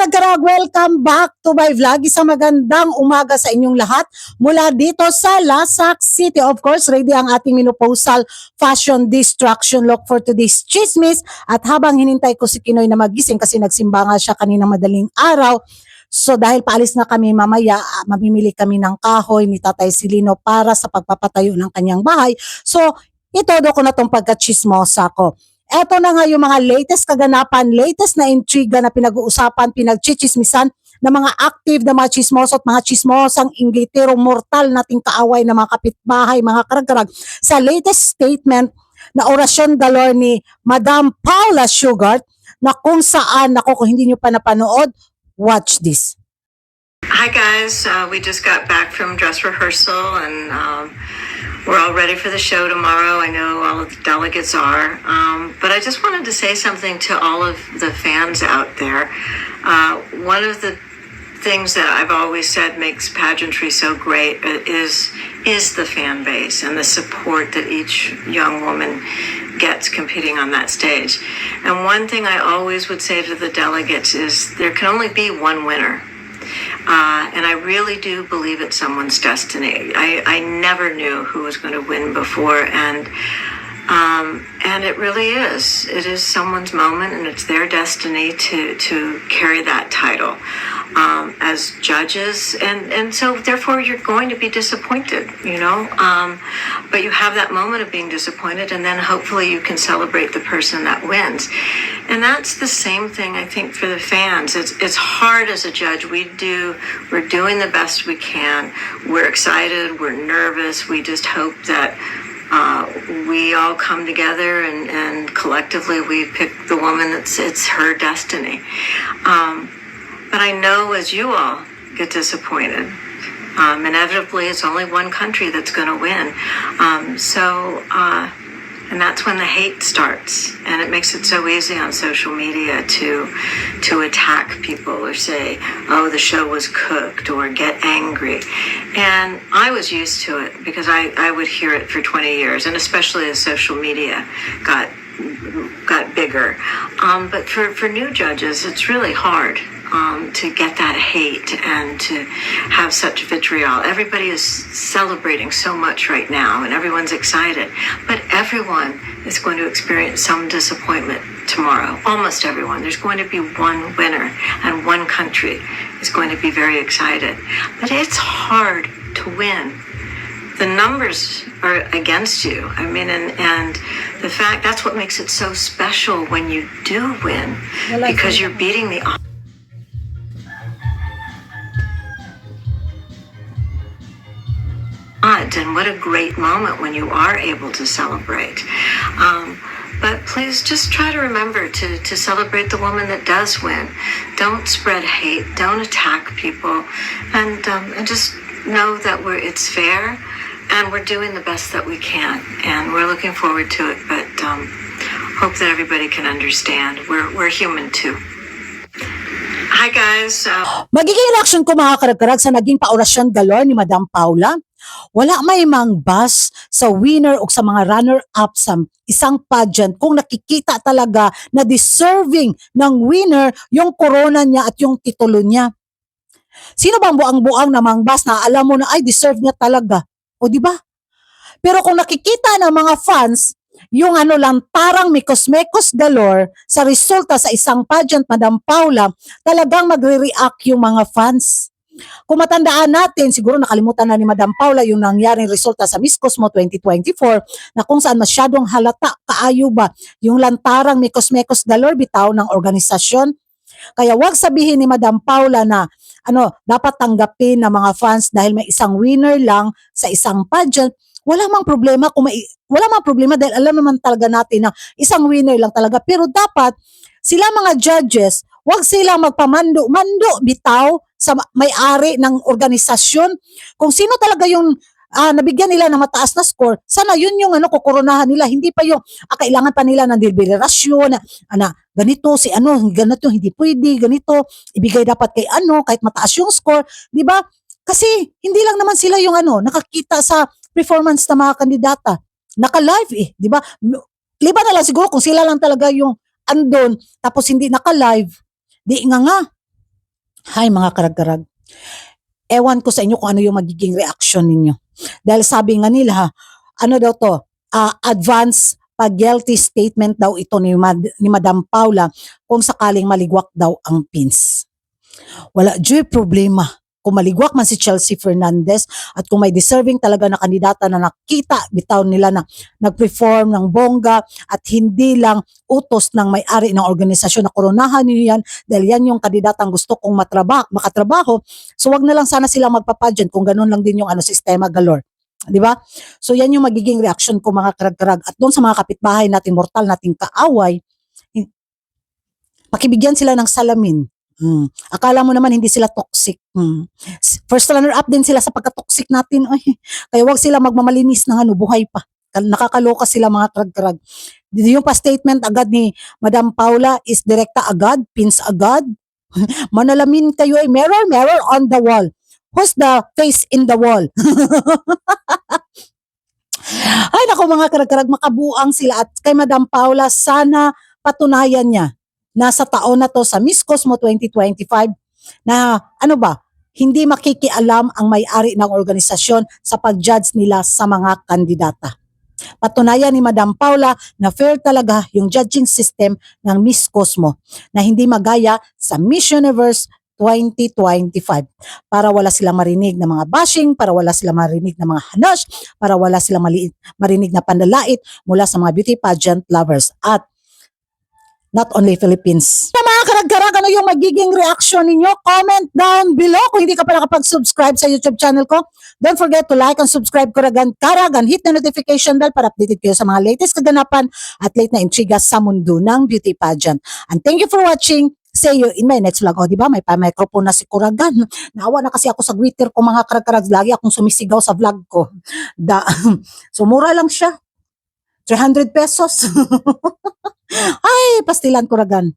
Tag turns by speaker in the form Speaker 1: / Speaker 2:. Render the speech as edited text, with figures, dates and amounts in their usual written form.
Speaker 1: karag-karag, welcome back to my vlog. Isang magandang umaga sa inyong lahat. Mula dito sa Lasak City, of course, ready ang ating menopausal fashion distraction look for today's chismis. At habang hinintay ko si Kinoy na magising kasi nagsimba nga siya kanina madaling araw. So dahil paalis na kami mamaya, mamimili kami ng kahoy ni Tatay Silino para sa pagpapatayo ng kanyang bahay. So itodo ko na tong pagkachismosa ko. Eto na nga yung mga latest kaganapan, latest na intriga na pinag-uusapan, pinagchichismisan ng mga active na mga chismoso at mga chismosang inglitero mortal nating kaaway na mga kapitbahay, mga karag-karag sa latest statement na orasyon galore ni Madam Paula Shugart na kung saan, ako kung hindi nyo pa napanood, watch this.
Speaker 2: Hi guys, we just got back from dress rehearsal and we're all ready for the show tomorrow. I know all of the delegates are, but I just wanted to say something to all of the fans out there. One of the things that I've always said makes pageantry so great is the fan base and the support that each young woman gets competing on that stage. And one thing I always would say to the delegates is there can only be one winner. And I really do believe it's someone's destiny. I never knew who was going to win before, and it really is. It is someone's moment, and it's their destiny to carry that title as judges, and so therefore you're going to be disappointed, you know. But you have that moment of being disappointed, and then hopefully you can celebrate the person that wins. And that's the same thing I think for the fans. It's hard as a judge. We're doing the best we can. We're excited. We're nervous. We just hope that we all come together and collectively we pick the woman it's her destiny. But I know as you all get disappointed, inevitably it's only one country that's going to win. And that's when the hate starts, and it makes it so easy on social media to attack people or say, oh, the show was cooked, or get angry. And I was used to it because I would hear it for 20 years, and especially as social media got bigger. But for new judges, it's really hard to get that hate and to have such vitriol. Everybody is celebrating so much right now and everyone's excited, but everyone is going to experience some disappointment tomorrow. Almost everyone. There's going to be one winner and one country is going to be very excited. But it's hard to win. The numbers are against you. I mean, and the fact that's what makes it so special when you do win, because you're beating the odds. And what a great moment when you are able to celebrate. But please just try to remember to celebrate the woman that does win. Don't spread hate. Don't attack people, and just know that it's fair. And we're doing the best that we can, and we're looking forward to it. But hope that everybody can understand. We're human too. Hi guys.
Speaker 1: Magiging reaction ko mga karag-karag sa naging paorasyon galore ni Madam Paula. Wala may mang bus sa winner o sa mga runner-up sa isang pageant kung nakikita talaga na deserving ng winner yung corona niya at yung titulo niya. Sino bang buang-buang na mang bus na alam mo na ay deserve niya talaga? O di ba? Pero kung nakikita ng mga fans yung lantarang mikos-mekos galore sa resulta sa isang pageant, Madam Paula, talagang magre-react yung mga fans. Kung matandaan natin, siguro nakalimutan na ni Madam Paula yung nangyaring resulta sa Miss Cosmo 2024 na kung saan masyadong halata, kaayo ba, yung lantarang mikos-mekos galore bitaw ng organisasyon. Kaya wag sabihin ni Madam Paula na dapat tanggapin ng mga fans dahil may isang winner lang sa isang pageant. Wala mang problema dahil alam naman talaga natin na isang winner lang talaga. Pero dapat sila mga judges, wag silang magpamando-mando bitaw sa may-ari ng organisasyon. Kung sino talaga yung nabigyan nila ng mataas na score, sana yun yung kukoronahan nila. Hindi pa yung kailangan pa nila ng deliberasyon na ganito ganito hindi pwede, ganito ibigay dapat kay kahit mataas yung score, di ba? Kasi hindi lang naman sila yung nakakita sa performance ng mga kandidata. Naka-live di ba? Liba na lang siguro kung sila lang talaga yung andon tapos hindi naka-live. Di nga. Hay mga karag-karag, ewan ko sa inyo kung ano yung magiging reaction ninyo. Dahil sabi nga nila, ano daw to, advance pag-guilty statement daw ito ni Madam Paula kung sakaling maligwak daw ang pins. Wala dyo'y problema. Kung maligwak man si Chelsea Fernandez at kung may deserving talaga na kandidata na nakita, bitaw nila na nag-perform ng bongga at hindi lang utos ng may-ari ng organisasyon na koronahan niyo yan dahil yan yung kandidatang gusto kong makatrabaho. So wag na lang sana silang magpapageant kung ganun lang din yung sistema galore. Di ba? So yan yung magiging reaction ko mga karag-karag. At doon sa mga kapitbahay natin, mortal nating kaaway, pakibigyan sila ng salamin. Akala mo naman hindi sila toxic. First runner up din sila sa pagka-toxic natin. Ay, kaya wag sila magmamalinis ng buhay pa. Nakakaloka sila mga karag-karag. Yung pa-statement agad ni Madam Paula is direkta agad, pins agad. Manalamin kayo ay mirror, mirror on the wall. Who's the face in the wall? Ay nako mga karag-karag, makabuang sila at kay Madam Paula sana patunayan niya na sa taon na to sa Miss Cosmo 2025 na ano ba, hindi makikialam ang may-ari ng organisasyon sa pag-judge nila sa mga kandidata. Patunayan ni Madam Paula na fair talaga yung judging system ng Miss Cosmo na hindi magaya sa Miss Universe 2025 para wala silang marinig na mga bashing, para wala silang marinig na mga hanash, para wala silang marinig na pandalait mula sa mga beauty pageant lovers at not only Philippines. Sa mga karag-karag, ano yung magiging reaction ninyo? Comment down below. Kung hindi ka pa nakapag-subscribe sa YouTube channel ko, don't forget to like and subscribe Karagan, hit the notification bell para updated kayo sa mga latest kaganapan at late na intriga sa mundo ng beauty pageant. And thank you for watching. See you in my next vlog. O, diba? May pa-microphone na si Kuragan. Naawa na kasi ako sa Twitter ko mga karag-karag. Lagi akong sumisigaw sa vlog ko. So, mura lang siya. 300 pesos. Ay, pastilan Kuragan.